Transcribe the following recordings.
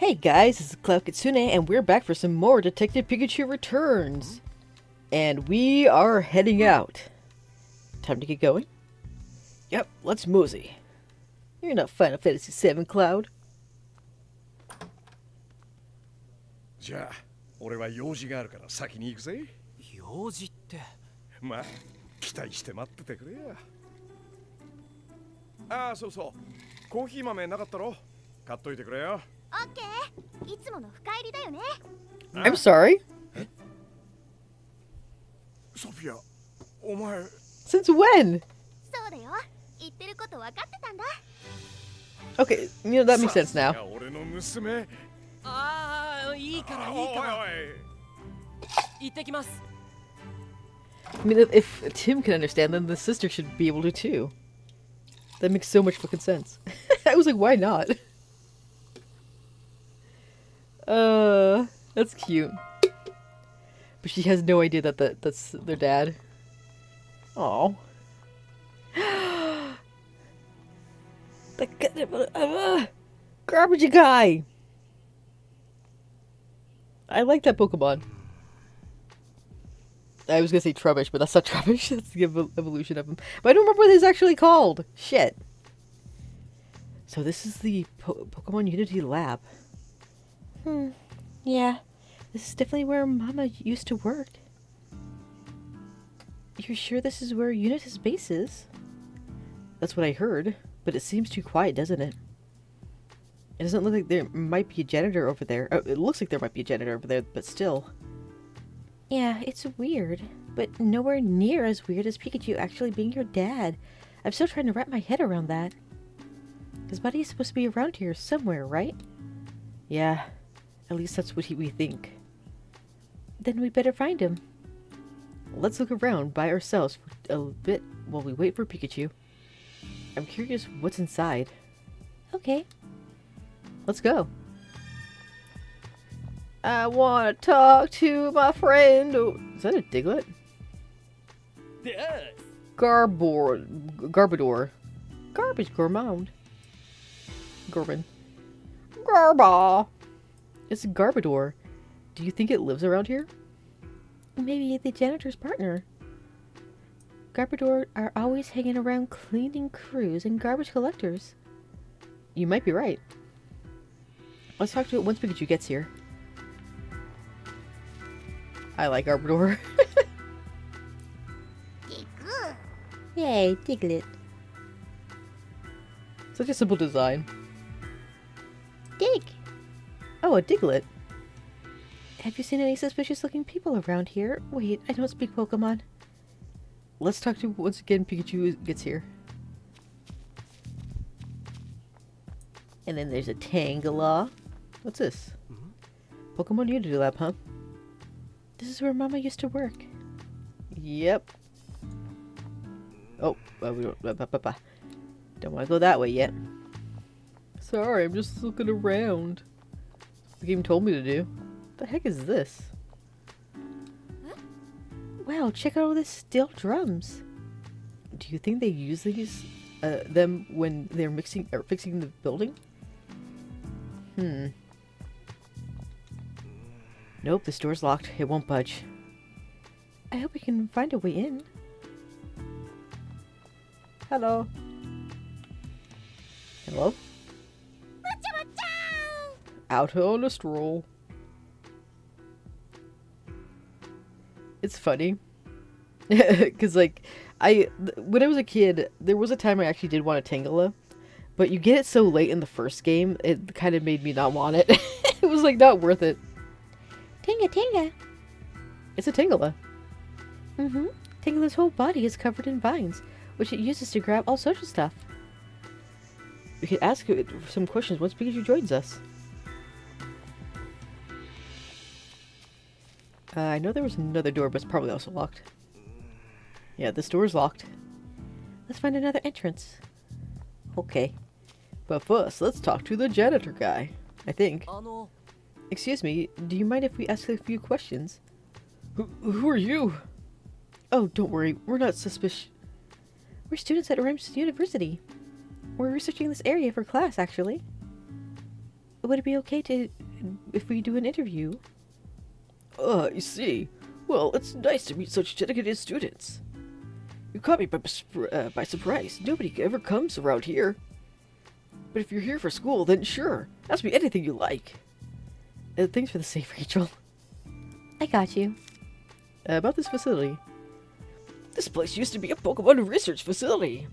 Hey guys, this is Cloud Kitsune, and we're back for some more Detective Pikachu Returns. And we are heading out. Time to get going? Yep, let's mosey. You're not Final Fantasy VII, Cloud. じゃあ、俺は用事があるから先に行くぜ。用事って。まあ、期待して待っててくれや。ああ、そうそう。コーヒー豆なかったろ？買っといてくれよ。オッケー。いつもの深入りだよね。I'm sorry. ソフィア、お前。Since when? そうだよ。言ってること分かってたんだ。Okay, you know, that makes sense now. 俺の娘。ああ、いいからいいから。行ってきます。I mean, if Tim can understand, then the sister should be able to too. That makes so much fucking sense. I was like, why not? That's cute. But she has no idea that that's their dad. Oh. The garbage guy. I like that Pokemon. I was gonna say Trubbish, but that's not Trubbish. That's the evolution of him. But I don't remember what he's actually called. Shit. So this is the Pokemon Unity Lab. Yeah. This is definitely where Mama used to work. You're sure this is where Unitas' base is? That's what I heard, but it seems too quiet, doesn't it? It doesn't look like there might be a janitor over there. Oh, it looks like there might be a janitor over there, but still. Yeah, it's weird, but nowhere near as weird as Pikachu actually being your dad. I'm still trying to wrap my head around that. His body is supposed to be around here somewhere, right? Yeah, at least that's what we think. Then we better find him. Let's look around by ourselves for a bit while we wait for Pikachu. I'm curious what's inside. Okay. Let's go. I want to talk to my friend. Oh, is that a Diglett? Yes. Garbodor. Garbage gourmand. Gorman. Garba. It's a Garbodor. Do you think it lives around here? Maybe the janitor's partner. Garbodor are always hanging around cleaning crews and garbage collectors. You might be right. Let's talk to it once Pikachu gets here. I like Garbodor. Yay, Diglett. Such a simple design. Dig! Oh, a Diglett. Have you seen any suspicious looking people around here? Wait, I don't speak Pokemon. Let's talk to once again Pikachu gets here. And then there's a Tangela. What's this? Pokemon Unity Lab, huh? This is where Mama used to work. Yep. Oh, we don't want to go that way yet. Sorry, I'm just looking around. The game told me to do. What the heck is this? Wow, check out all these steel drums. Do you think they use these, them when they're mixing or fixing the building? Nope, this door's locked. It won't budge. I hope we can find a way in. Hello. Hello? Out on a stroll. It's funny. Because, like, when I was a kid, there was a time I actually did want a Tangela. But you get it so late in the first game, it kind of made me not want it. It was, like, not worth it. Tinga. It's a Tangela. Tangela's whole body is covered in vines, which it uses to grab all sorts of stuff. We could ask it some questions once Pikachu joins us. I know there was another door, but it's probably also locked. Yeah, this door is locked. Let's find another entrance. Okay. But first, let's talk to the janitor guy, I think. Excuse me, do you mind if we ask a few questions? Who are you? Oh, don't worry, we're not suspicious. We're students at Reims University. We're researching this area for class, actually. Would it be okay to if we do an interview? I see. Well, it's nice to meet such dedicated students. You caught me by surprise. Nobody ever comes around here. But if you're here for school, then sure. Ask me anything you like. Thanks for the save, Rachel. I got you. About this facility. This place used to be a Pokemon research facility.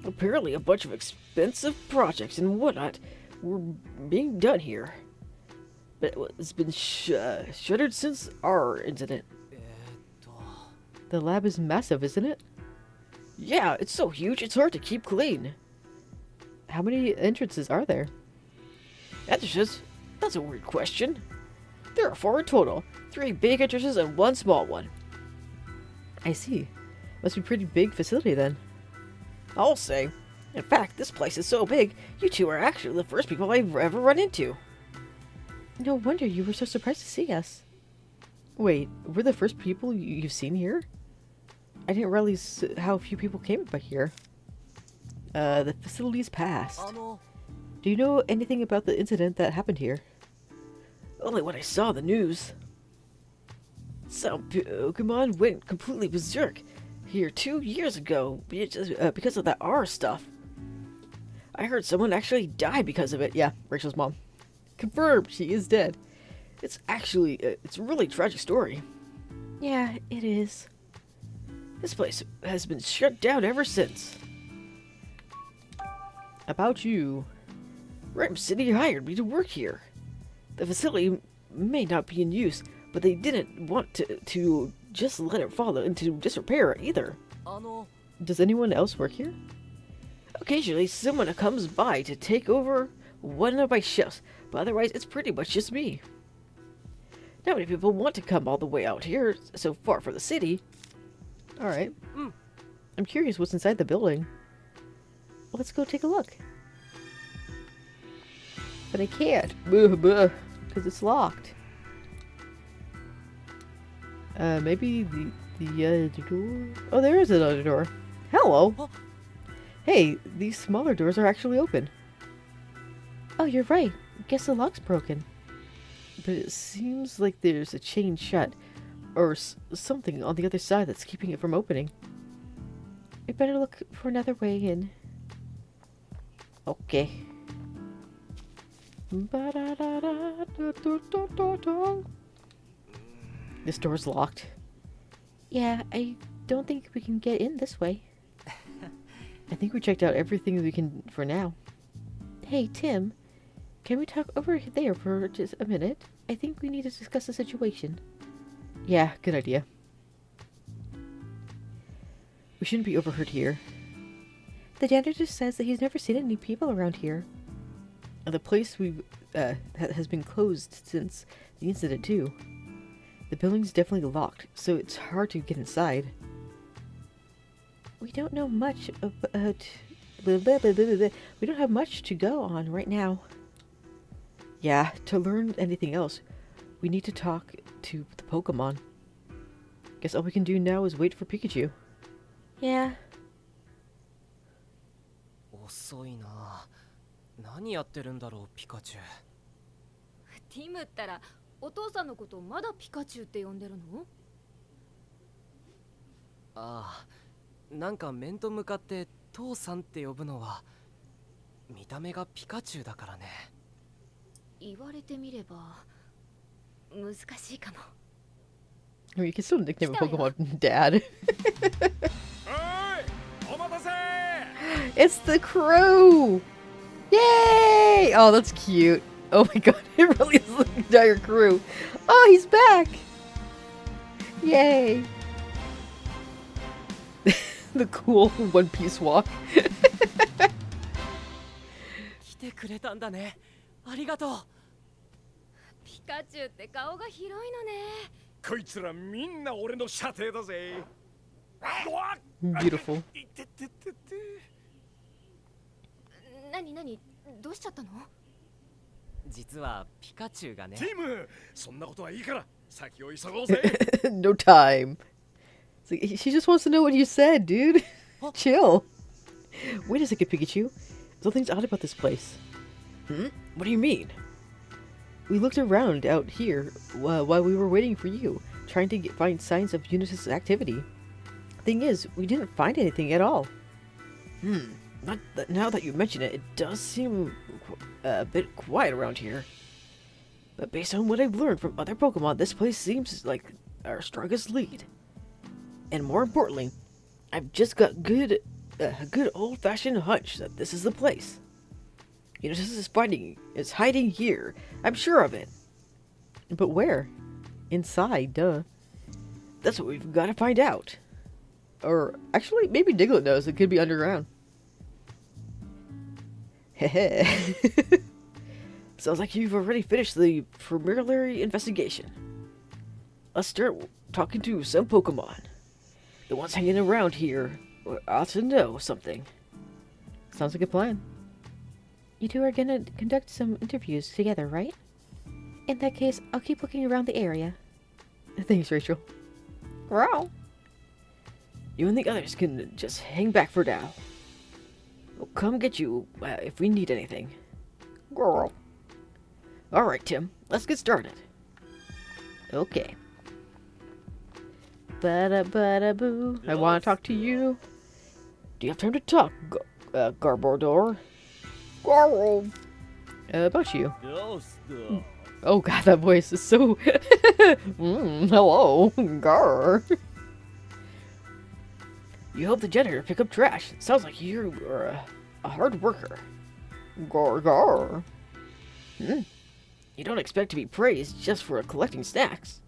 Apparently a bunch of expensive projects and whatnot were being done here. But it's been shuttered since our incident. The lab is massive, isn't it? Yeah, it's so huge it's hard to keep clean. How many entrances are there? Entrances? That's a weird question. There are 4 in total. 3 big entrances and 1 small one. I see. Must be a pretty big facility then. I'll say. In fact, this place is so big, you two are actually the first people I've ever run into. No wonder you were so surprised to see us. Wait, we're the first people you've seen here? I didn't realize how few people came by here. The facility's passed. Do you know anything about the incident that happened here? Only when I saw the news. Some Pokemon went completely berserk here 2 years ago because of that R stuff. I heard someone actually died because of it. Yeah, Rachel's mom. Confirmed, she is dead. It's actually, it's a really tragic story. Yeah, it is. This place has been shut down ever since. About you. Rhyme City hired me to work here. The facility may not be in use, but they didn't want to just let it fall into disrepair either. Does anyone else work here? Occasionally, someone comes by to take over one of my shifts, but otherwise it's pretty much just me. Not many people want to come all the way out here, so far from the city. Alright. I'm curious what's inside the building. Let's go take a look. But I can't. Because it's locked. Maybe the door? Oh, there is another door. Hello! Hey, these smaller doors are actually open. Oh, you're right. Guess the lock's broken. But it seems like there's a chain shut. Or something on the other side that's keeping it from opening. We better look for another way in. Okay. This door's locked. Yeah, I don't think we can get in this way. I think we checked out everything we can for now. Hey, Tim. Can we talk over there for just a minute? I think we need to discuss the situation. Yeah, good idea. We shouldn't be overheard here. The janitor says that he's never seen any people around here. The place has been closed since the incident too. The building's definitely locked, so it's hard to get inside. We don't know much about... We don't have much to go on right now. Yeah, to learn anything else, we need to talk to the Pokemon. Guess all we can do now is wait for Pikachu. Yeah. 遅いな。何やってるんだろう、ピカチュウ。ティムったらお父さんのことまだピカチュウって呼んでるの？ああ、なんか面と向かって父さんって呼ぶのは見た目がピカチュウだからね。言われてみれば難しいかも。I mean, you can still nickname a Pokemon Dad. It's the crew! Yay! Oh, that's cute. Oh my god, it really is the entire crew. Oh, he's back! Yay! The cool One Piece walk. 来てくれたんだね。ありがとう。ピカチュウって顔が広いのね。こいつらみんな俺の射程だぜ。Beautiful. 何どうしちゃったの？実はピカチュウがね。ティム、そんなことはいいから先を急ごうぜ。No time. It's like, she just wants to know what you said, dude. Chill. Wait a second, Pikachu. Something's odd about this place. What do you mean? We looked around out here while we were waiting for you, trying to find signs of Unitas activity. Thing is, we didn't find anything at all. Now that you mention it, it does seem a bit quiet around here. But based on what I've learned from other Pokemon, this place seems like our strongest lead. And more importantly, I've just got a good old-fashioned hunch that this is the place. Unitas is hiding here. I'm sure of it. But where? Inside, duh. That's what we've got to find out. Or, actually, maybe Diglett knows. It could be underground. Heh. Sounds like you've already finished the preliminary investigation. Let's start talking to some Pokemon. The ones hanging around here ought to know something. Sounds like a plan. You two are gonna conduct some interviews together, right? In that case, I'll keep looking around the area. Thanks, Rachel. Wow. You and the others can just hang back for now. We'll come get you if we need anything. Girl. Alright, Tim. Let's get started. Okay. Bada-bada-boo. I want to talk to you. Do you have time to talk, Garbodor? Garl. About you. Oh god, that voice is so... hello. Gar. You help the janitor pick up trash. It sounds like you're a hard worker. Gar. You don't expect to be praised just for collecting snacks.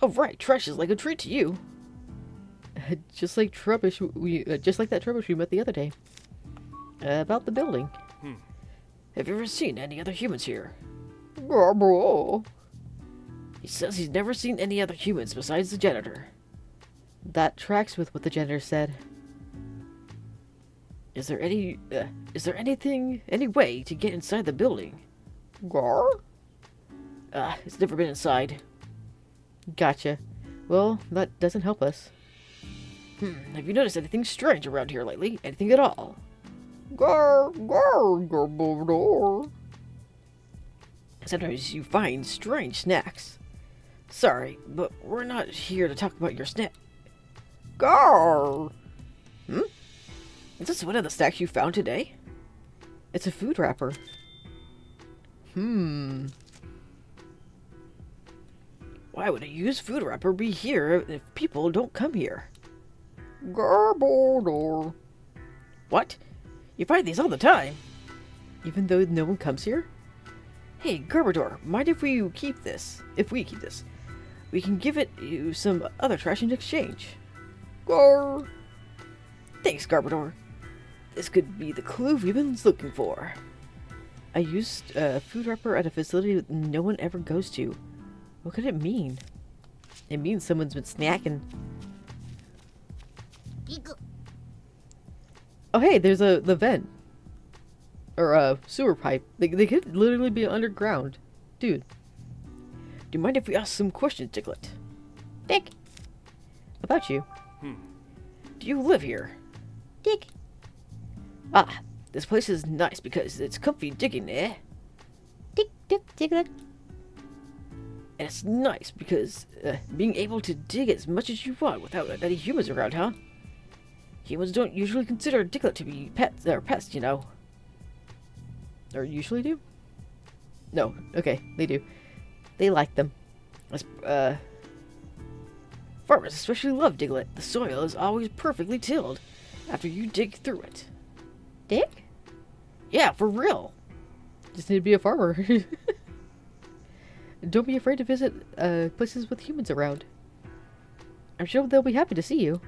Oh right, trash is like a treat to you. Just like Trubbish, just like that Trubbish we met the other day. About the building. Have you ever seen any other humans here? Bro. He says he's never seen any other humans besides the janitor. That tracks with what the janitor said. Is there any way to get inside the building? Gar? It's never been inside. Gotcha. Well, that doesn't help us. Have you noticed anything strange around here lately? Anything at all? Garbodor. Sometimes you find strange snacks. Sorry, but we're not here to talk about your snack. Gar. Is this one of the snacks you found today? It's a food wrapper. Why would a used food wrapper be here if people don't come here? Garbodor. What? You find these all the time? Even though no one comes here? Hey, Garbodor, mind if we keep this? If we keep this, we can give it you some other trash in exchange. Gar. Thanks, Garbodor. This could be the clue we've been looking for. I used a food wrapper at a facility that no one ever goes to. What could it mean? It means someone's been snacking. Oh hey, there's the vent. Or a sewer pipe. They could literally be underground. Dude. Do you mind if we ask some questions, Diglett? Dick. About you. Do you live here? Dick. Ah, this place is nice because it's comfy digging, eh? Dick, Diglett. And it's nice because being able to dig as much as you want without any humans around, huh? Humans don't usually consider Diglett to be pests, you know. Or usually do? No, okay, they do. They like them. Farmers especially love Diglett. The soil is always perfectly tilled after you dig through it. Dick? Yeah, for real. Just need to be a farmer. Don't be afraid to visit places with humans around. I'm sure they'll be happy to see you.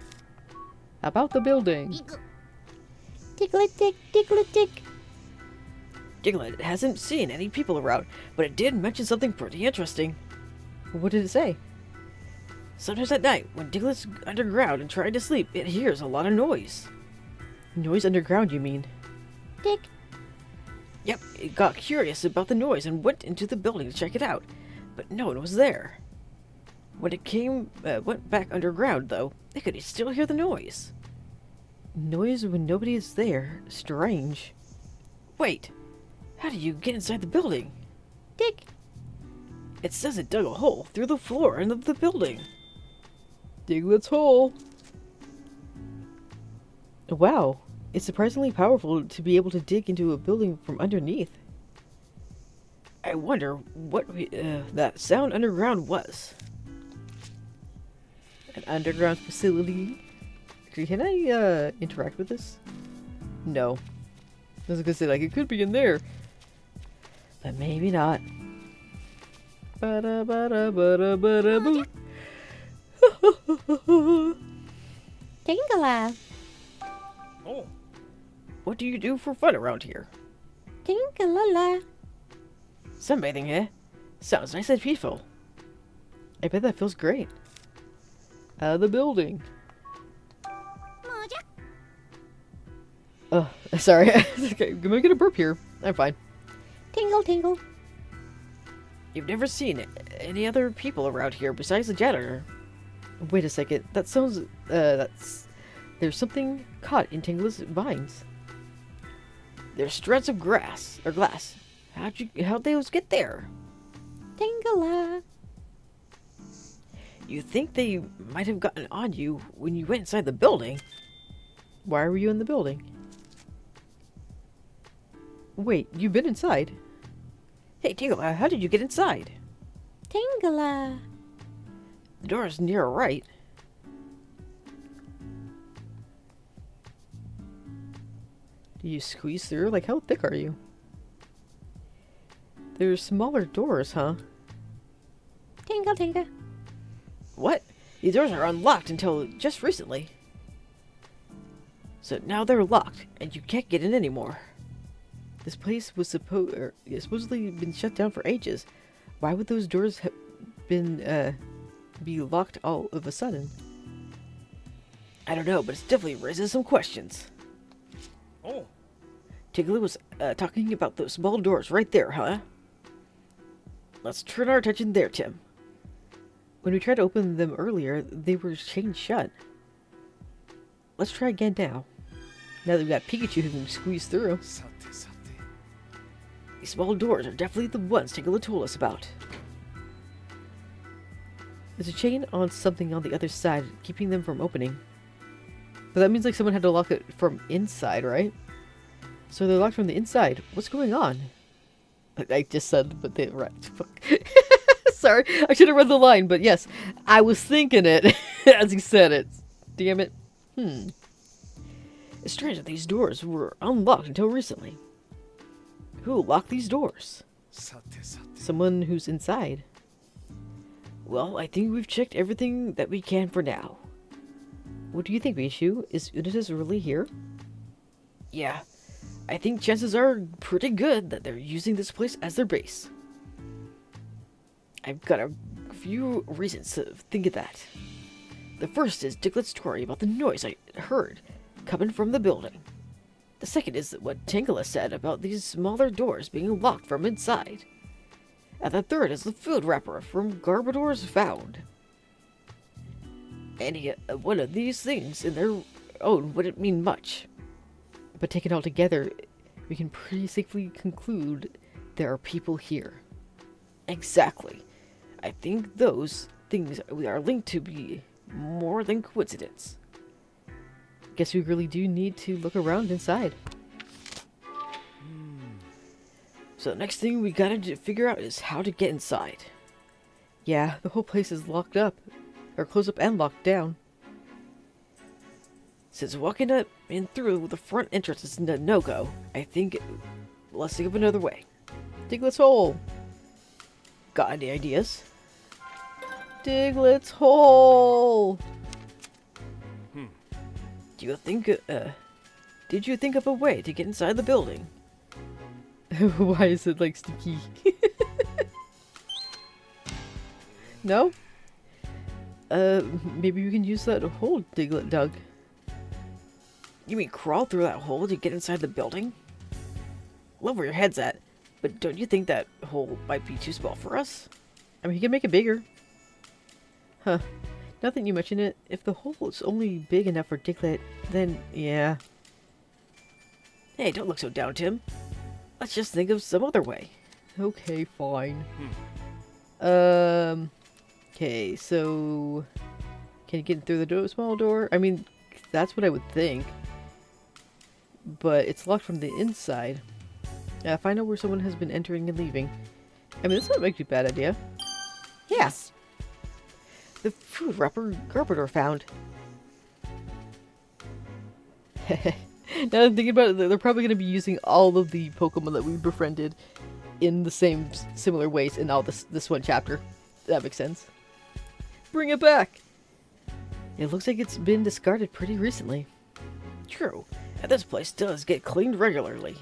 About the building. Diglett, Dick, Diglett, Dick. Diglett hasn't seen any people around, but it did mention something pretty interesting. What did it say? Sometimes at night, when Diglett's underground and trying to sleep, it hears a lot of noise. Noise underground, you mean? Dick. Yep, it got curious about the noise and went into the building to check it out, but no one was there. When it went back underground, though, it could still hear the noise. Noise when nobody is there? Strange. Wait, how do you get inside the building? Dick. It says it dug a hole through the floor into the building. Diglett's hole. Wow, it's surprisingly powerful to be able to dig into a building from underneath. I wonder what that sound underground was. An underground facility. Can I interact with this? No. I was gonna say, like, it could be in there, but maybe not. Ba-da-ba-da-ba-da-ba-da-boo. Tingala. Oh, What do you do for fun around here? Tingalala. Sunbathing, eh? Sounds nice and peaceful. I bet that feels great. Out of the building. もうじゃ Oh, sorry. Okay, I'm gonna get a burp here. I'm fine. Tingle, tingle. You've never seen any other people around here besides the janitor. Wait a second. That sounds. There's something caught in Tingla's vines. There's strands of grass or glass. How'd those get there? Tingala. You think they might have gotten on you when you went inside the building? Why were you in the building? Wait, you've been inside? Hey, Tingle, how did you get inside? Tingala. The door is near right. Do you squeeze through? Like, how thick are you? There's smaller doors, huh? Tingle, tingle. What? These doors are unlocked until just recently. So now they're locked, and you can't get in anymore. This place was supposedly been shut down for ages. Why would those doors have been be locked all of a sudden? I don't know, but it's definitely raises some questions. oh, Tigler was talking about those small doors right there, huh? Let's turn our attention there, Tim. When we tried to open them earlier, they were chained shut. Let's try again now. Now that we've got Pikachu who can squeeze through. さてさて。 These small doors are definitely the ones Tigler told us about. There's a chain on something on the other side, keeping them from opening. But that means like someone had to lock it from inside, right? So they're locked from the inside. What's going on? I just said, but they right. Fuck. Sorry, I should have read the line, but yes, I was thinking it as he said it. Damn it. It's strange that these doors were unlocked until recently. Who locked these doors? さてさて。 Someone who's inside. Well, I think we've checked everything that we can for now. What do you think, Bishu? Is Unitas really here? Yeah, I think chances are pretty good that they're using this place as their base. I've got a few reasons to think of that. The first is Diglett story about the noise I heard coming from the building. The second is what Tangela said about these smaller doors being locked from inside. And the third is the food wrapper from Garbodor's found. Any one of these things in their own wouldn't mean much. But taken all together, we can pretty safely conclude there are people here. Exactly. I think those things are linked to be more than coincidence. Guess we really do need to look around inside. So the next thing we gotta figure out is how to get inside. Yeah, the whole place is locked up. Or closed up and locked down. Since walking up and through the front entrance is a no-go, I think let's think of another way. Diglett's hole! Got any ideas? Diglett's hole! Do you think, did you think of a way to get inside the building? Why is it like sticky? No? Maybe we can use that hole Diglett dug. You mean crawl through that hole to get inside the building? Love where your head's at, but don't you think that hole might be too small for us? I mean, he can make it bigger. Huh. Now that you mention it, if the hole is only big enough for Diglett, then yeah. Hey, don't look so down, Tim. Let's just think of some other way. Okay, fine. Okay, so can you get through the small door? I mean, that's what I would think. But it's locked from the inside. Find out where someone has been entering and leaving. I mean, this might be a bad idea. Yes. The food wrapper Garbodor found. Now that I'm thinking about it, they're probably going to be using all of the Pokemon that we befriended in the same similar ways in all this one chapter. That makes sense. Bring it back! It looks like it's been discarded pretty recently. True, and this place does get cleaned regularly.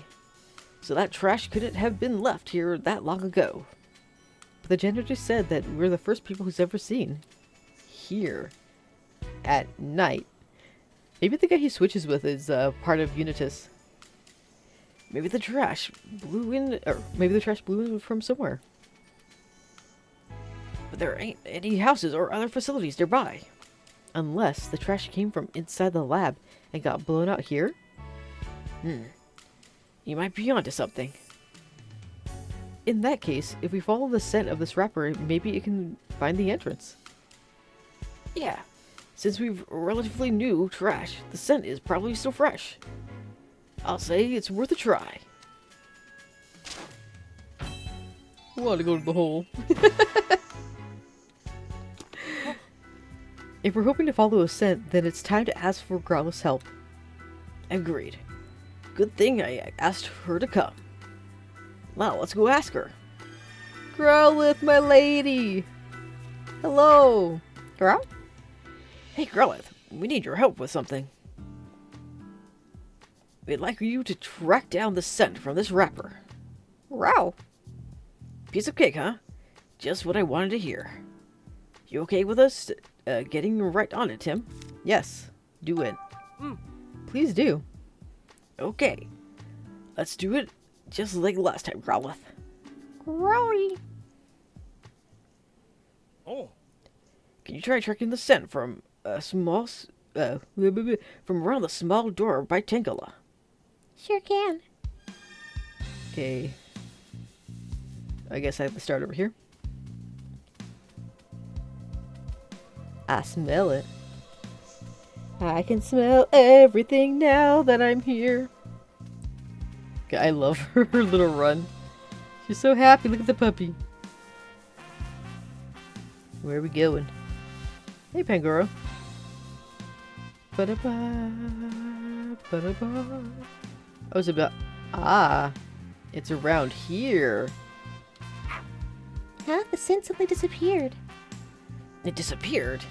So that trash couldn't have been left here that long ago. But the janitor said that we're the first people who's ever seen here at night. Maybe the guy he switches with is part of Unitas. Maybe the trash blew in, or maybe the trash blew in from somewhere. But there ain't any houses or other facilities nearby. Unless the trash came from inside the lab and got blown out here? You might be onto something. In that case, if we follow the scent of this wrapper, maybe it can find the entrance. Yeah, since we've relatively new trash, the scent is probably still fresh. I'll say it's worth a try. I want to go to the hole. If we're hoping to follow a scent, then it's time to ask for Growlithe's help. Agreed. Good thing I asked her to come. Now, let's go ask her. Growlithe, my lady! Hello! Growl? Hey, Growlithe, we need your help with something. We'd like you to track down the scent from this wrapper. Wow! Piece of cake, huh? Just what I wanted to hear. You okay with us getting right on it, Tim? Yes, do it. Please do. Okay. Let's do it just like last time, Growlithe. Growly. Oh, Can you try tracking the scent from from around the small door by Tangela? Sure can. Okay. I guess I have to start over here. I smell it. I can smell everything now that I'm here. Okay, I love her little run. She's so happy. Look at the puppy. Where are we going? Hey, Pangoro. Ba-da-ba, ba-da-ba. Oh, it's about... Ah, it's around here. Huh? The scent suddenly disappeared. It disappeared.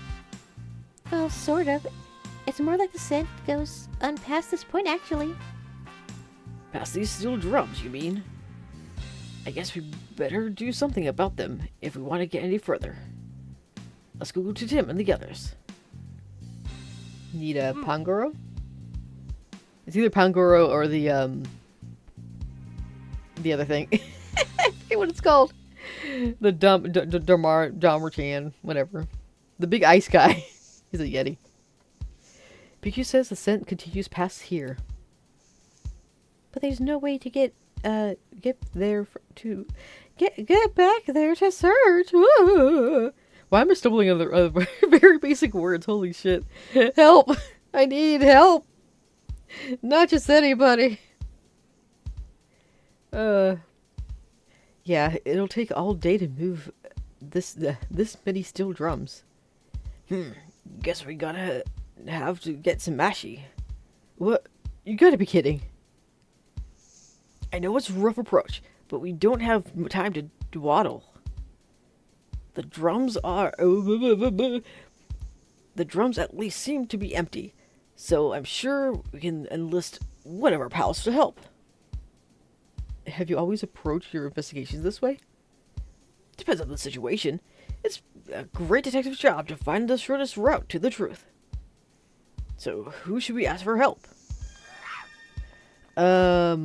Well, sort of. It's more like the scent goes on past this point, actually. Past these steel drums, you mean? I guess we better do something about them if we want to get any further. Let's go to Tim and the others. Need a Pangoro? It's either Pangoro or the other thing. I forget what it's called. The Damarchan, whatever. The big ice guy. He's a Yeti. Pikachu says the scent continues past here. But there's no way to get there to get back there to search. Why am I stumbling on the very basic words? Holy shit. Help! I need help! Not just anybody. Yeah, it'll take all day to move this many steel drums. Guess we gotta have to get some Mashy. What? You gotta be kidding. I know it's a rough approach, but we don't have time to dawdle. The drums are... The drums at least seem to be empty, so I'm sure we can enlist one of our pals to help. Have you always approached your investigations this way? Depends on the situation. It's a great detective's job to find the shortest route to the truth. So, who should we ask for help? I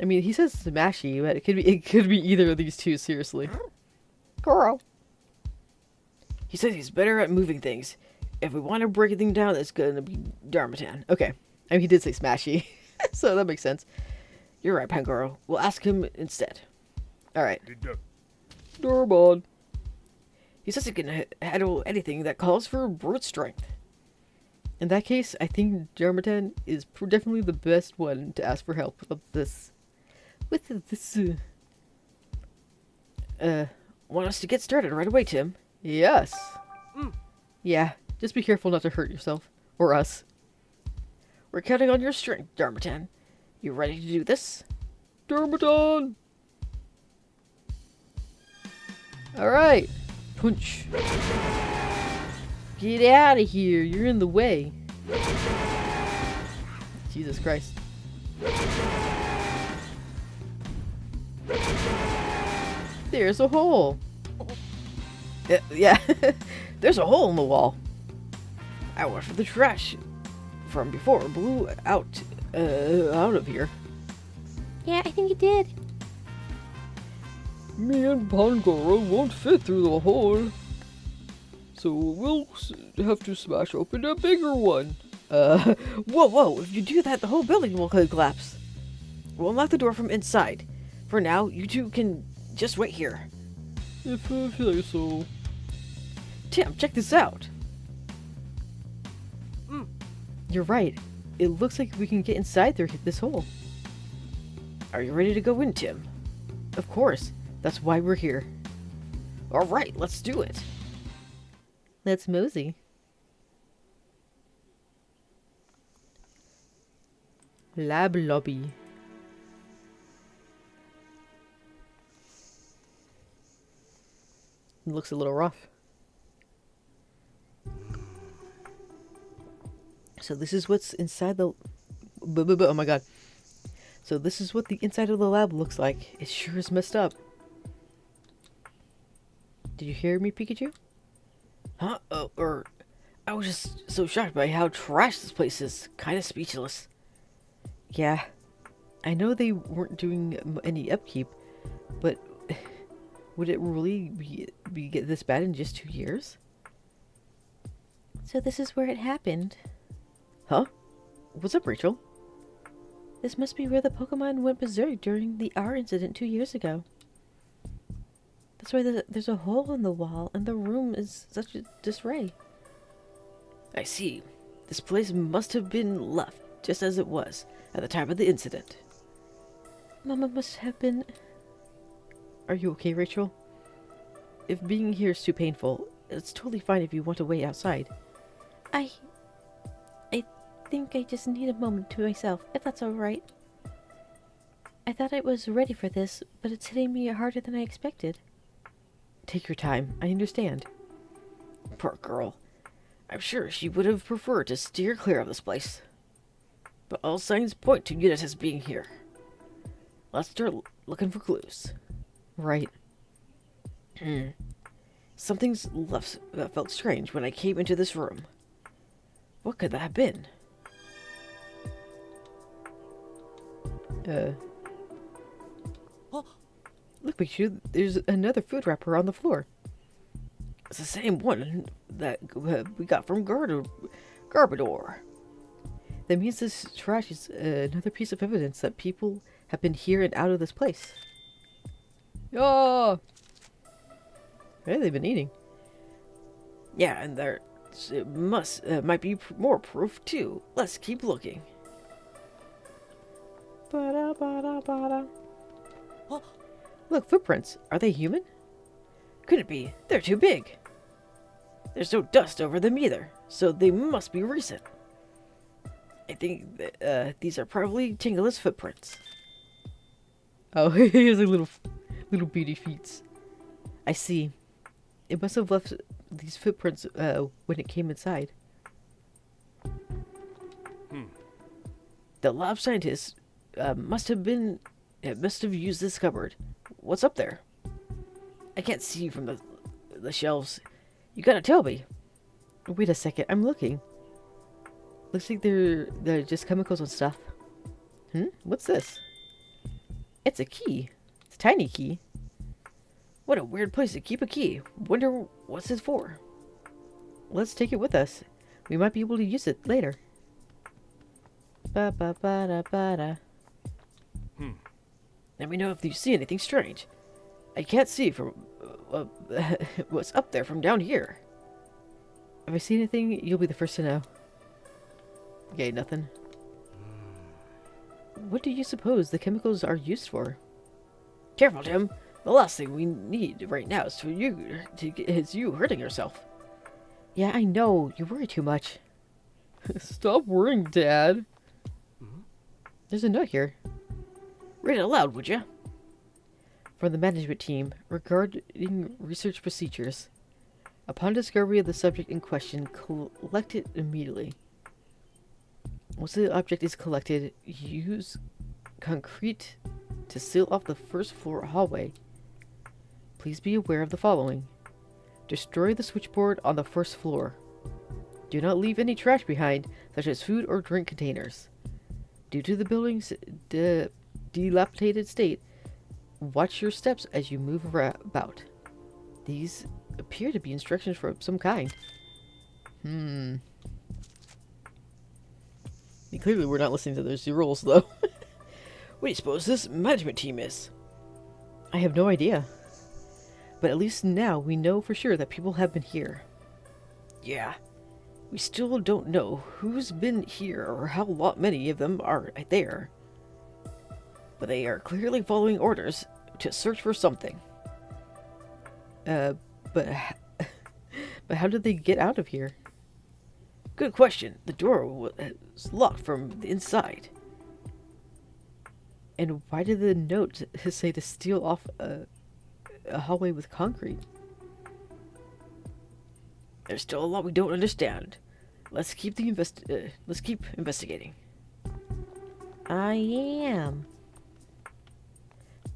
mean, he says Smashy, but it could be either of these two, seriously. Goro. He says he's better at moving things. If we want to break anything down, it's gonna be Darmatan. Okay. I mean, he did say Smashy, so that makes sense. You're right, Pangoro. We'll ask him instead. Alright. Doraemon. He says he can handle anything that calls for brute strength. In that case, I think Darmatan is definitely the best one to ask for help with this. Want us to get started right away, Tim? Yes. Yeah, just be careful not to hurt yourself. Or us. We're counting on your strength, Darmatan. You ready to do this? Darmatan! Alright. Punch. Get out of here. You're in the way. Jesus Christ. There's a hole. Yeah. There's a hole in the wall. I went for the trash from before. Blew out of here. Yeah, I think it did. Me and Pangoro won't fit through the hole. So we'll have to smash open a bigger one. Whoa. If you do that, the whole building will collapse. We'll unlock the door from inside. For now, you two can just wait here. If I say so. Tim, check this out. You're right. It looks like we can get inside this hole. Are you ready to go in, Tim? Of course. That's why we're here. Alright, let's do it. Let's mosey. Lab lobby. It looks a little rough. So this is what's inside the... Oh my god. So this is what the inside of the lab looks like. It sure is messed up. Did you hear me, Pikachu? Huh? I was just so shocked by how trash this place is. Kinda speechless. Yeah. I know they weren't doing any upkeep, but would it really be get this bad in just 2 years? So this is where it happened. Huh? What's up, Rachel? This must be where the Pokemon went berserk during the R incident 2 years ago. That's why there's a hole in the wall and the room is such a disarray. I see. This place must have been left just as it was at the time of the incident. Mama must have been... Are you okay, Rachel? If being here is too painful, it's totally fine if you want to wait outside. I think I just need a moment to myself, if that's alright. I thought I was ready for this, but it's hitting me harder than I expected. Take your time. I understand. Poor girl. I'm sure she would have preferred to steer clear of this place. But all signs point to Unitas being here. Let's start looking for clues. Right. Something's felt strange when I came into this room. What could that have been? Look, Pikachu, there's another food wrapper on the floor. It's the same one that we got from Garbodor. That means this trash is another piece of evidence that people have been here and out of this place. Oh! Hey, they've been eating. Yeah, and there might be more proof too. Let's keep looking. Ba-da-ba-da-ba-da. Look, footprints. Are they human? Could it be? They're too big. There's no dust over them either, so they must be recent. I think that, these are probably Tingle's footprints. Oh, he has a little beady feet. I see. It must have left these footprints when it came inside. The lab scientists must have used this cupboard. What's up there? I can't see from the shelves. You gotta tell me. Wait a second, I'm looking. Looks like they're just chemicals and stuff. What's this? It's a key. It's a tiny key. What a weird place to keep a key. Wonder what's it for. Let's take it with us. We might be able to use it later. Let me know if you see anything strange. I can't see from what's up there from down here. If I see anything, you'll be the first to know. Okay, nothing. What do you suppose the chemicals are used for? Careful, Tim. The last thing we need right now is you hurting yourself. Yeah, I know. You worry too much. Stop worrying, Dad. There's a note here. Read it aloud, would you? From the management team regarding research procedures. Upon discovery of the subject in question, collect it immediately. Once the object is collected, use concrete to seal off the first floor hallway. Please be aware of the following. Destroy the switchboard on the first floor. Do not leave any trash behind, such as food or drink containers. Due to the building's dilapidated state, watch your steps as you move about. These appear to be instructions for some kind. Clearly we're not listening to those rules, though. What do you suppose this management team is? I have no idea. But at least now we know for sure that people have been here. Yeah. We still don't know who's been here or how many of them are there. But they are clearly following orders to search for something. But how did they get out of here? Good question. The door was locked from the inside. And why did the note say to seal off a hallway with concrete? There's still a lot we don't understand. Let's keep investigating. I am.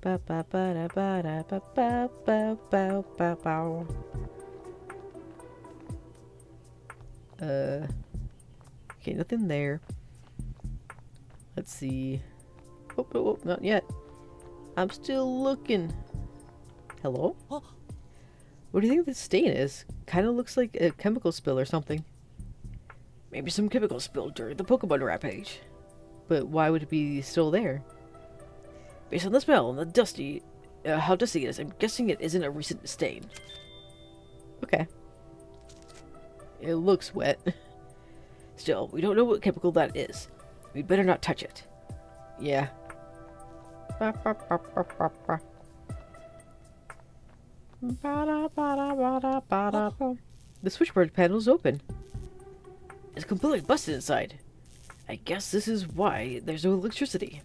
Ba ba ba da ba da ba ba ba ba ba ba. Okay, nothing there. Let's see. Oh, not yet. I'm still looking. Hello? Oh. What do you think this stain is? Kind of looks like a chemical spill or something. Maybe some chemicals spilled during the Pokemon rampage. But why would it be still there? Based on the smell and how dusty it is, I'm guessing it isn't a recent stain. Okay. It looks wet. Still, we don't know what chemical that is. We'd better not touch it. Yeah. The switchboard panel's open. It's completely busted inside. I guess this is why there's no electricity.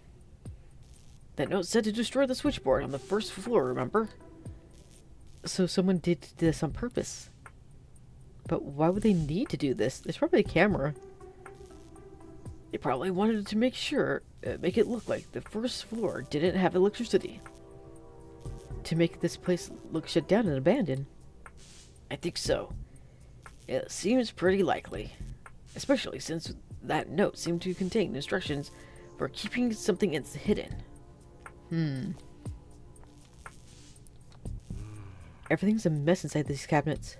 That note said to destroy the switchboard on the first floor, remember? So someone did this on purpose. But why would they need to do this? There's probably a camera. They probably wanted to make it look like the first floor didn't have electricity. To make this place look shut down and abandoned. I think so. It seems pretty likely. Especially since that note seemed to contain instructions for keeping something hidden. Everything's a mess inside these cabinets.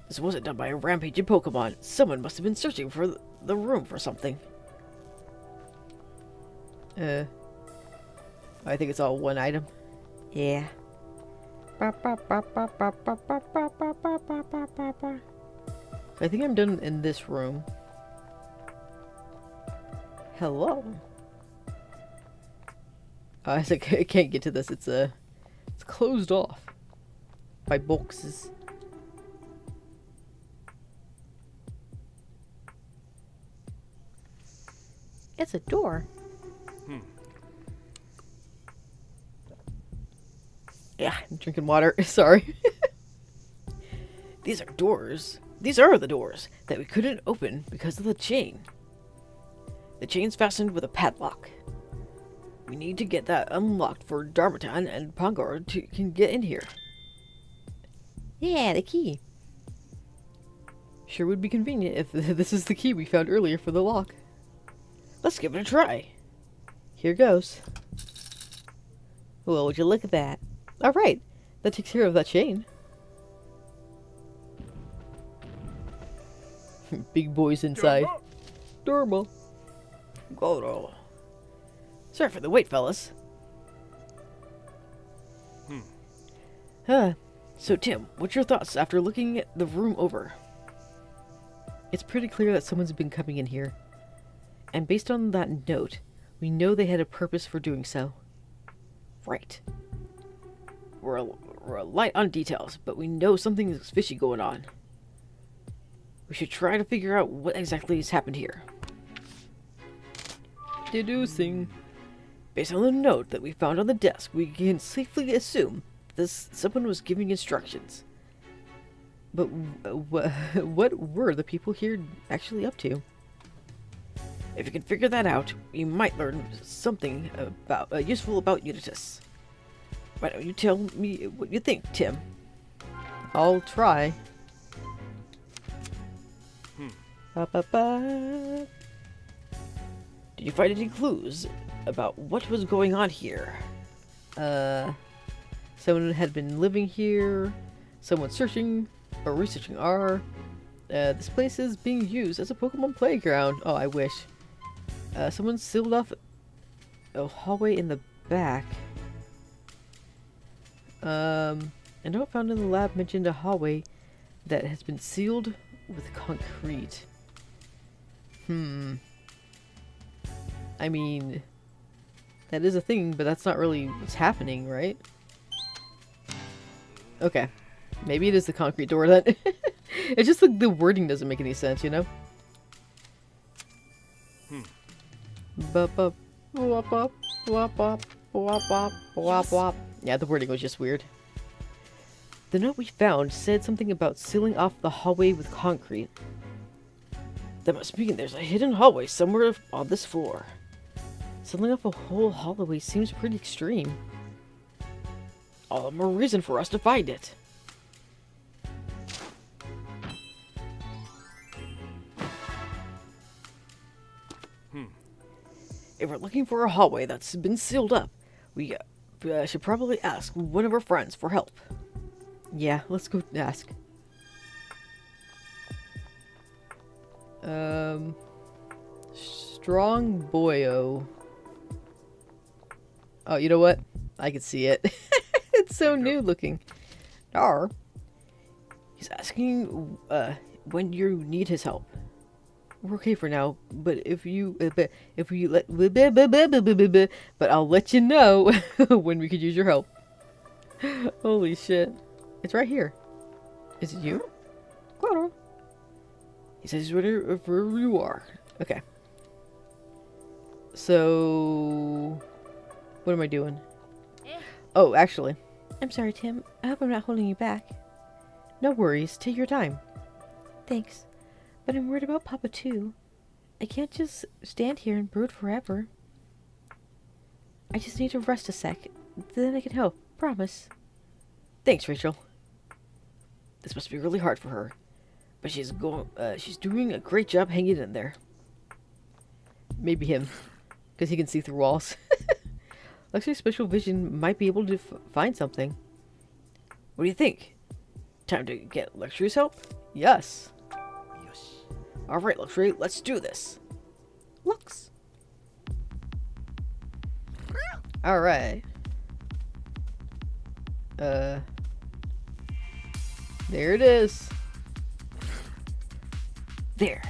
This wasn't done by a rampaging Pokemon. Someone must have been searching for the room for something. I think it's all one item. Yeah. I think I'm done in this room. Hello. I can't get to this. It's closed off by boxes. It's a door. Yeah, I'm drinking water. Sorry. These are doors. These are the doors that we couldn't open because of the chain. The chain's fastened with a padlock. We need to get that unlocked for Darmatan and Pangor can get in here. Yeah, the key. Sure would be convenient if this is the key we found earlier for the lock. Let's give it a try. Here goes. Well, would you look at that? Alright, that takes care of that chain. Big boys inside. Doorbell. Goro. Sorry for the wait, fellas. Huh. So, Tim, what's your thoughts after looking at the room over? It's pretty clear that someone's been coming in here. And based on that note, we know they had a purpose for doing so. Right. We're light on details, but we know something is fishy going on. We should try to figure out what exactly has happened here. Deducing. Based on the note that we found on the desk, we can safely assume someone was giving instructions. But what were the people here actually up to? If you can figure that out, you might learn something about useful about Unitas. Why don't you tell me what you think, Tim? I'll try. Ba, ba, ba. Did you find any clues about what was going on here? Someone had been living here. Someone searching or researching our. This place is being used as a Pokemon playground. Oh, I wish. Someone sealed off a hallway in the back. A note found in the lab mentioned a hallway that has been sealed with concrete. I mean, that is a thing, but that's not really what's happening, right? Okay. Maybe it is the concrete door then. It's just like the wording doesn't make any sense, you know? Yeah, the wording was just weird. The note we found said something about sealing off the hallway with concrete. That must mean there's a hidden hallway somewhere on this floor. Sealing off a whole hallway seems pretty extreme. All the more reason for us to find it. If we're looking for a hallway that's been sealed up, we should probably ask one of our friends for help. Yeah, let's go ask. Strong Boyo. Oh, you know what? I can see it. It's so new looking. Dar. He's asking when you need his help. We're okay for now, but if you let but I'll let you know when we could use your help. Holy shit. It's right here. Is it you? Claro. He says he's ready wherever you are. Okay. So what am I doing? Oh, actually. I'm sorry, Tim. I hope I'm not holding you back. No worries. Take your time. Thanks. But I'm worried about Papa too. I can't just stand here and brood forever. I just need to rest a sec. Then I can help. Promise. Thanks, Rachel. This must be really hard for her. But she's doing a great job hanging in there. Maybe him. Because he can see through walls. Luxury's special vision might be able to find something. What do you think? Time to get Luxury's help? Yes. Alright, Luxury, let's do this. Lux. Alright. There it is. There.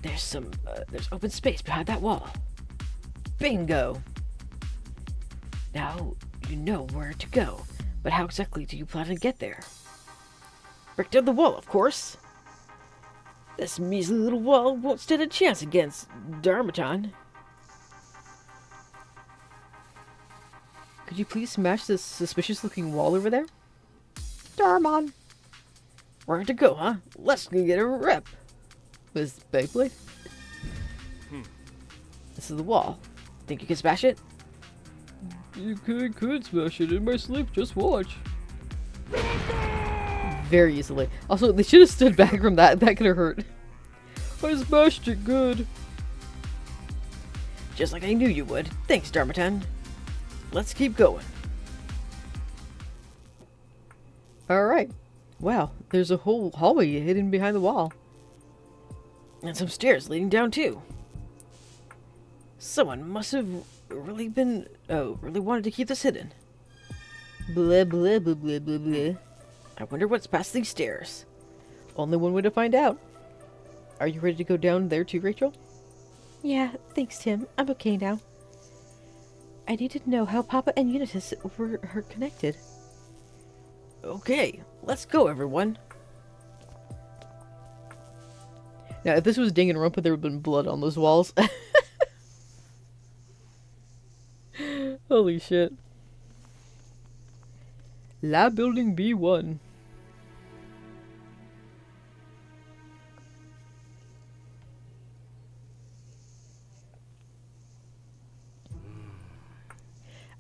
There's open space behind that wall. Bingo. Now you know where to go, but how exactly do you plan to get there? Break down the wall, of course. This measly little wall won't stand a chance against Darmatan. Could you please smash this suspicious-looking wall over there? Darmon! Where to go, huh? Let's go get a rep. With Beyblade? This is the wall. Think you can smash it? You could smash it in my sleep, just watch. Very easily. Also, they should have stood back from that. That could have hurt. I smashed it good. Just like I knew you would. Thanks, Darmatan. Let's keep going. Alright. Wow, there's a whole hallway hidden behind the wall. And some stairs leading down too. Someone must have really wanted to keep this hidden. Blah, blah, blah, blah, blah, blah. I wonder what's past these stairs. Only one way to find out. Are you ready to go down there too, Rachel? Yeah, thanks, Tim. I'm okay now. I needed to know how Papa and Unitas were connected. Okay, let's go, everyone. Now, if this was Danganronpa, there would have been blood on those walls. Holy shit. Lab Building B1.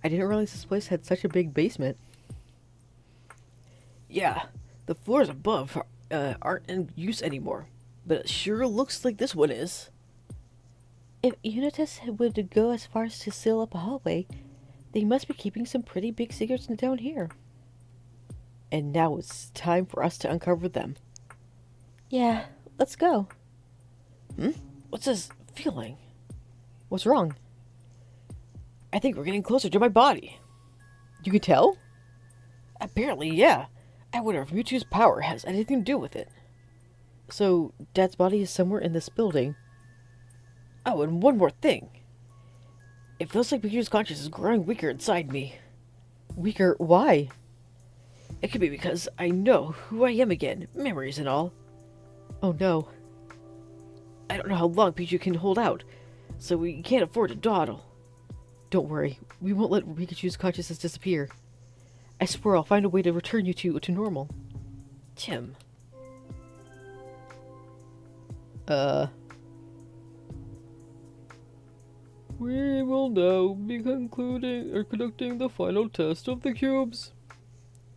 I didn't realize this place had such a big basement. Yeah, the floors above aren't in use anymore, but it sure looks like this one is. If Unitas would go as far as to seal up a hallway, they must be keeping some pretty big secrets down here. And now it's time for us to uncover them. Yeah, let's go. What's this feeling? What's wrong? I think we're getting closer to my body. You can tell? Apparently, yeah. I wonder if Mewtwo's power has anything to do with it. So, Dad's body is somewhere in this building. Oh, and one more thing. It feels like Pikachu's consciousness is growing weaker inside me. Weaker? Why? It could be because I know who I am again, memories and all. Oh no. I don't know how long Pikachu can hold out, so we can't afford to dawdle. Don't worry, we won't let Pikachu's consciousness disappear. I swear I'll find a way to return you to normal. Tim. We will now be conducting the final test of the cubes.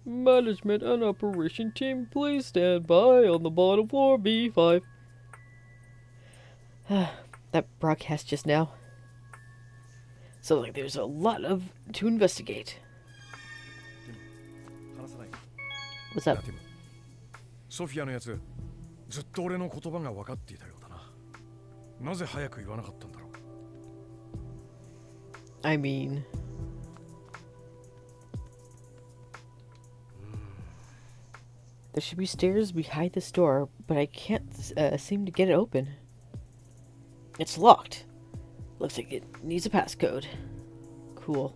Management and operation team, please stand by on the bottom floor B5. That broadcast just now. So like there's a lot to investigate. What's up? ソフィアのやつ、ずっと俺の言葉が分かっていたようだな。なぜ早く言わなかったんだろう。I mean... There should be stairs behind this door, but I can't seem to get it open. It's locked. Looks like it needs a passcode. Cool.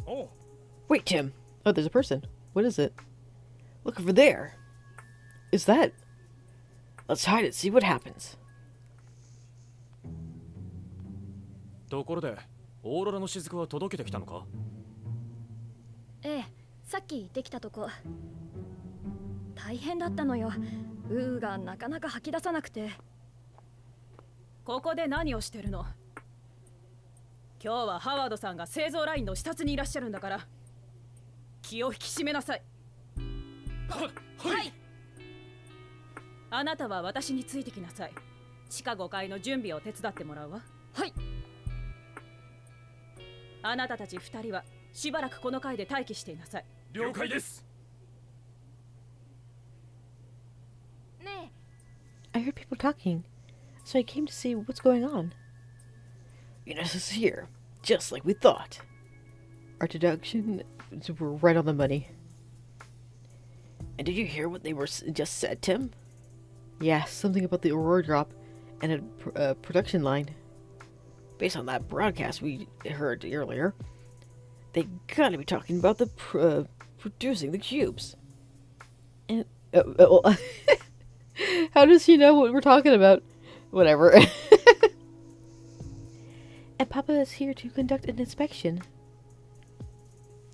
Oh. Wait, Tim. Oh, there's a person. What is it? Look over there. Is that... Let's hide it, see what happens. ところで、オーロラの雫は届けてきたのか？ええ、さっき行ってきたとこ。大変だったのよ。がなかなか吐き出さなくて。ここで何をしてるの？今日はハワードさんが製造ラインの視察にいらっしゃるんだから、気を引き締めなさい。はい。あなたは私についてきなさい。地下5階の準備を手伝ってもらうわ。はい。あなたたち2人はしばらくこの階で待機していなさい。了解です。ねI heard people talking, so I came to see what's going on. Unitas is here, just like we thought. Our deductions were right on the money. And did you hear what they just said, Tim? Yeah, something about the Aurora drop and a production line. Based on that broadcast we heard earlier, they gotta be talking about the producing the cubes. And how does he know what we're talking about? Whatever. And Papa is here to conduct an inspection.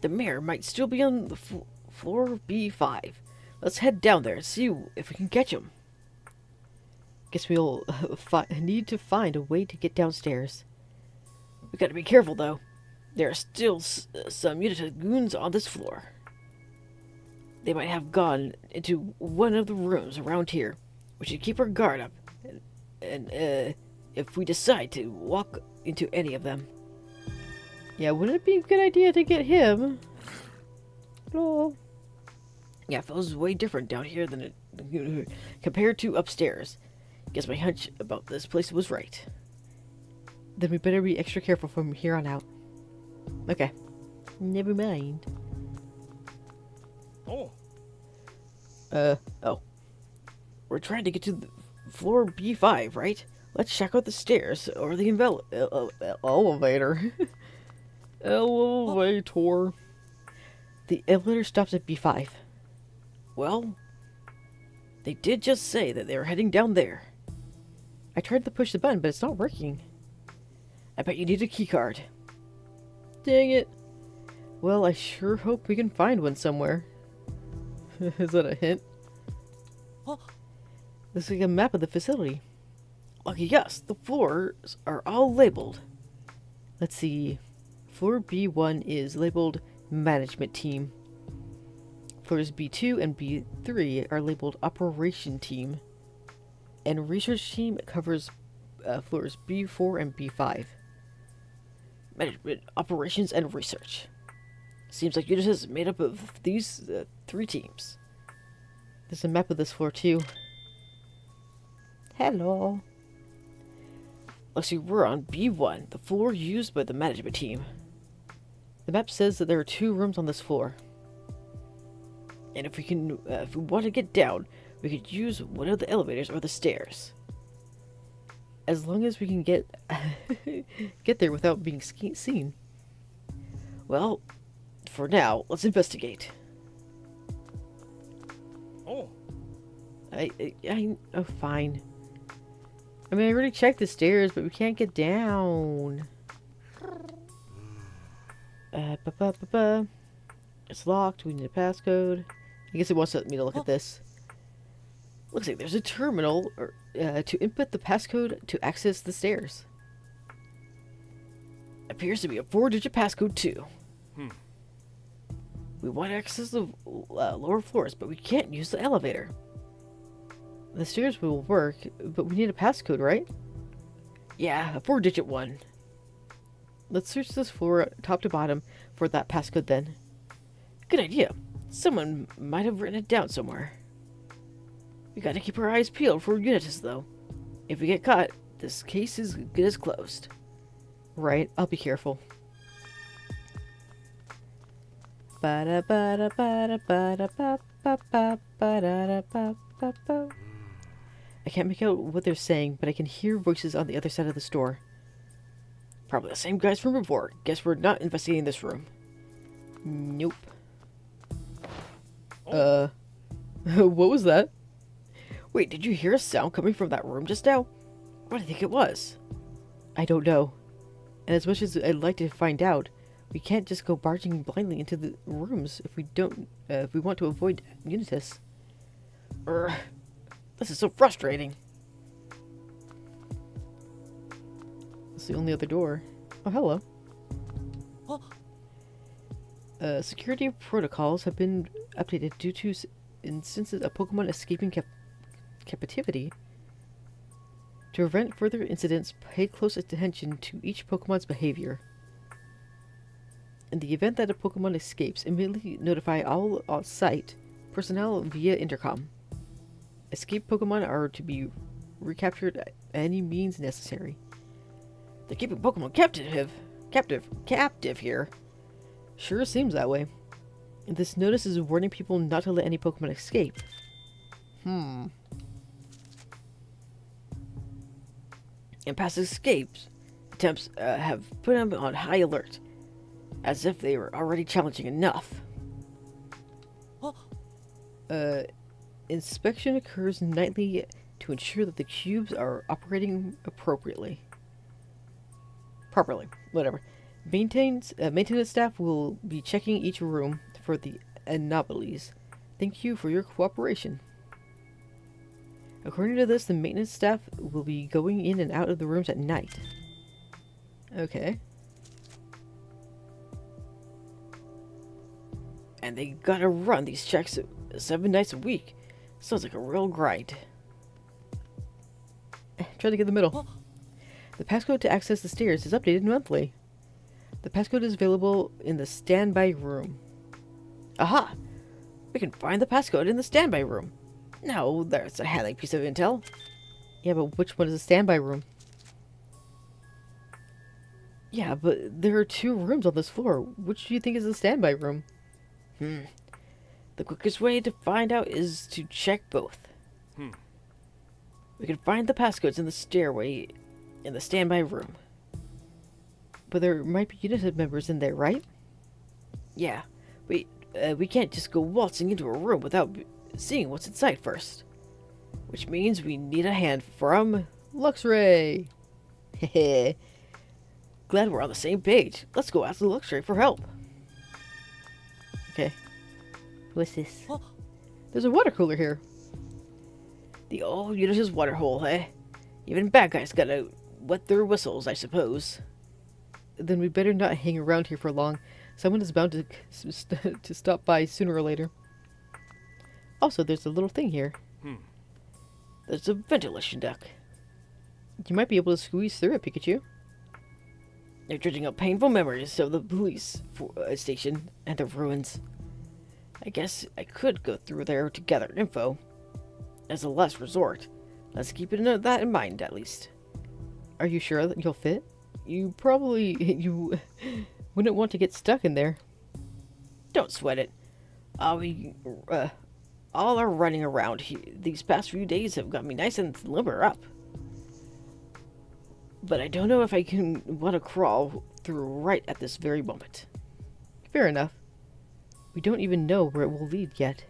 The mayor might still be on the floor B5. Let's head down there and see if we can catch him. Guess we'll need to find a way to get downstairs. We gotta be careful, though. There are still some Unitas goons on this floor. They might have gone into one of the rooms around here. We should keep our guard up. And if we decide to walk into any of them. Yeah, wouldn't it be a good idea to get him? Oh. Yeah, it feels way different down here than it compared to upstairs. Guess my hunch about this place was right. Then we better be extra careful from here on out. Okay. Never mind. Oh, Oh. We're trying to get to the floor B5, right? Let's check out the stairs or the elevator. Elevator. The elevator stops at B5. Well, they did just say that they were heading down there. I tried to push the button, but it's not working. I bet you need a keycard. Dang it. Well, I sure hope we can find one somewhere. Is that a hint? Oh. Looks like a map of the facility. Lucky us, the floors are all labeled. Let's see. Floor B1 is labeled Management Team. Floors B2 and B3 are labeled Operation Team. And Research Team covers floors B4 and B5. Management, operations, and research. Seems like Unitas is made up of these 3 teams. There's a map of this floor too. Hello. Looks like we're on B1, the floor used by the management team. The map says that there are 2 rooms on this floor. And if we want to get down, we could use one of the elevators or the stairs. As long as we can get get there without being seen. Well, for now, let's investigate. oh, Oh, fine. I mean, I already checked the stairs, but we can't get down. It's locked. We need a passcode. I guess it wants me to look at this. Looks like there's a terminal To input the passcode to access the stairs. appears to be a 4-digit passcode too. Hmm. We want to access the lower floors, but we can't use the elevator. The stairs will work, but we need a passcode, right? Yeah, a 4-digit one. Let's search this floor top to bottom for that passcode then. Good idea. Someone might have written it down somewhere. We gotta keep our eyes peeled for Unitas, though. If we get caught, this case is good as closed. Right, I'll be careful. I can't make out what they're saying, but I can hear voices on the other side of the store. Probably the same guys from before. Guess we're not investigating this room. Nope. What was that? Wait, did you hear a sound coming from that room just now? What do you think it was? I don't know. And as much as I'd like to find out, we can't just go barging blindly into the rooms if we don't, if we want to avoid Unitas. This is so frustrating. It's the only other door. Oh, hello. Oh. Security protocols have been updated due to instances of Pokemon escaping captivity. To prevent further incidents, pay close attention to each Pokemon's behavior. In the event that a Pokemon escapes, immediately notify all on-site personnel via intercom. Escaped Pokemon are to be recaptured at any means necessary. They're keeping Pokemon captive here. Sure seems that way. This notice is warning people not to let any Pokemon escape. And past escapes attempts have put them on high alert, as if they were already challenging enough. Inspection occurs nightly to ensure that the cubes are operating properly. Whatever. Maintenance staff will be checking each room for the anomalies. Thank you for your cooperation. According to this, the maintenance staff will be going in and out of the rooms at night. Okay. And they gotta run these checks 7 nights a week. Sounds like a real grind. Try to get the middle. The passcode to access the stairs is updated monthly. The passcode is available in the standby room. Aha! We can find the passcode in the standby room. Now, that's a handy piece of intel. Yeah, but which one is the standby room? Yeah, but there are 2 rooms on this floor. Which do you think is the standby room? The quickest way to find out is to check both. We can find the passcodes in the stairway in the standby room. But there might be Unitas members in there, right? Yeah, we can't just go waltzing into a room without seeing what's inside first. Which means we need a hand from Luxray! Hehe. Glad we're on the same page. Let's go ask the Luxray for help. Okay. What's this? Oh. There's a water cooler here. The old Unitas water hole, eh? Even bad guys gotta wet their whistles, I suppose. Then we better not hang around here for long. Someone is bound to stop by sooner or later. Also, there's a little thing here. There's a ventilation duct. You might be able to squeeze through it, Pikachu. They're dredging up painful memories of the police station and the ruins. I guess I could go through there to gather info. As a last resort. Let's keep that in mind, at least. Are you sure that you'll fit? You wouldn't want to get stuck in there. Don't sweat it. All our running around these past few days have got me nice and limber up. But I don't know if I can want to crawl through right at this very moment. Fair enough. We don't even know where it will lead yet.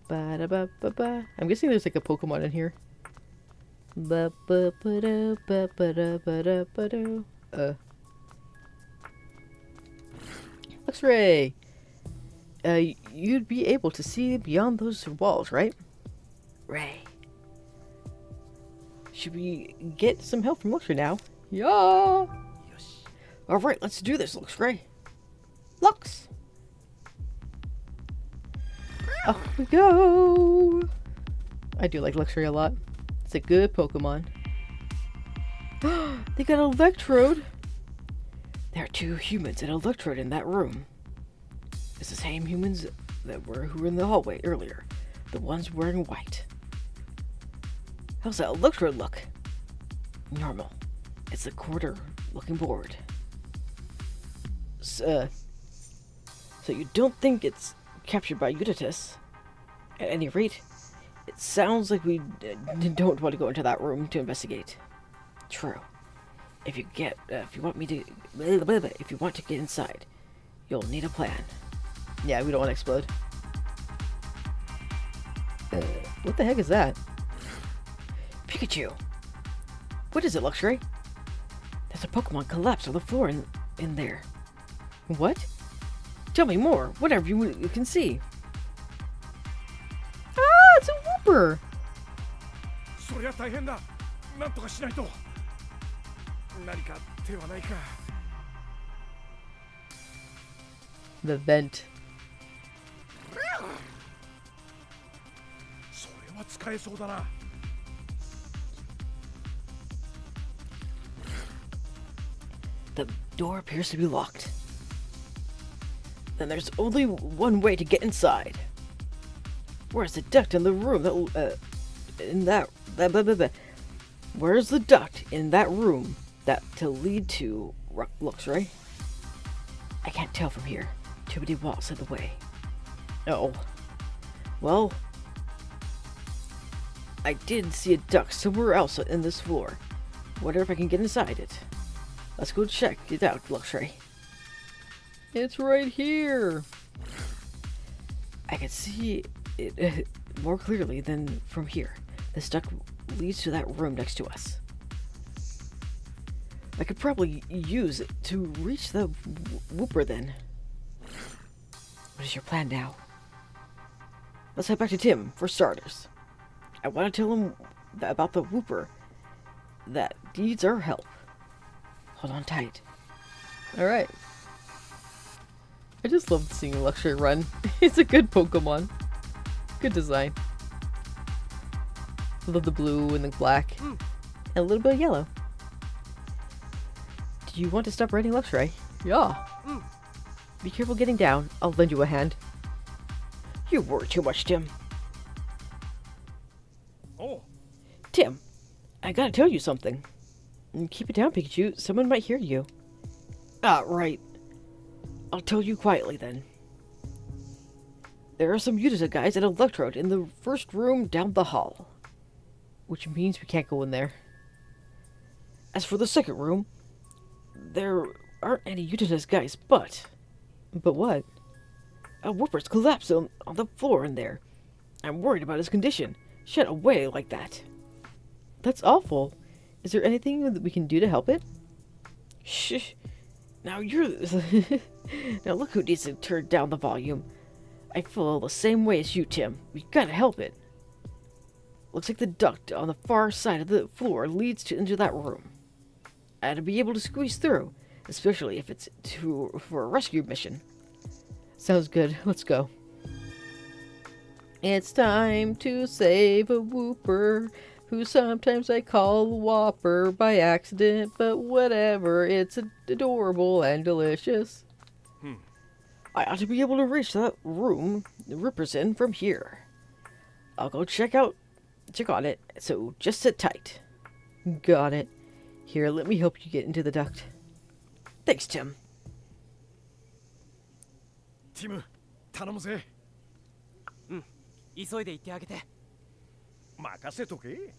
Ba-da-ba-ba-ba. I'm guessing there's like a Pokemon in here. Ba-ba-ba-da-ba-ba-da-ba-da-ba-da. Luxray! You'd be able to see beyond those walls, right? Ray. Should we get some help from Luxray now? Yeah! Alright, let's do this, Luxray. Lux! Off we go! I do like Luxray a lot. It's a good Pokemon. They got an Electrode! There are 2 humans and an Electrode in that room. It's the same humans who were in the hallway earlier. The ones wearing white. How's that Electrode look? Normal. It's a quarter looking bored. So you don't think it's captured by Unitas? At any rate, it sounds like we don't want to go into that room to investigate. True. If you want to get inside, you'll need a plan. Yeah, we don't want to explode. What the heck is that? Pikachu! What is it, Luxray? There's a Pokemon collapsed on the floor in there. What? Tell me more, whatever you can see. Ah, it's a Whooper! そりゃ大変だ。なんとかしないと。何か手はないか。The vent. それは使えそうだな。The door appears to be locked. Then there's only one way to get inside. Where's the duct in the room Where's the duct in that room that to lead to Luxray? I can't tell from here. Too many walls in the way. Oh. Well, I did see a duct somewhere else in this floor. Wonder if I can get inside it. Let's go check it out, Luxray. It's right here! I can see it more clearly than from here. This duct leads to that room next to us. I could probably use it to reach the Whooper then. What is your plan now? Let's head back to Tim, for starters. I want to tell him about the Whooper that needs our help. Hold on tight. Alright. I just love seeing Luxray run. It's a good Pokemon. Good design. I love the blue and the black. And a little bit of yellow. Do you want to stop riding Luxray? Yeah. Be careful getting down. I'll lend you a hand. You worry too much, Tim. Oh, Tim, I gotta tell you something. Keep it down, Pikachu. Someone might hear you. Ah, right. I'll tell you quietly then. There are some Unitas guys at Electrode in the first room down the hall. Which means we can't go in there. As for the second room, there aren't any Unitas guys, but But what? a Whooper's collapsed on the floor in there. I'm worried about his condition. Shut away like that. That's awful. Is there anything that we can do to help it? Shh. Now you're... Now look who needs to turn down the volume. I feel the same way as you, Tim. We gotta help it. Looks like the duct on the far side of the floor leads into that room. I had to be able to squeeze through, especially if it's for a rescue mission. Sounds good. Let's go. It's time to save a Whooper, who sometimes I call Whopper by accident, but whatever, it's adorable and delicious. I ought to be able to reach that room the Ripper's in from here. I'll go check on it, so just sit tight. Got it. Here, let me help you get into the duct. Thanks, Tim. ティム頼むぜ。急いで行ってあげて。任せとけ。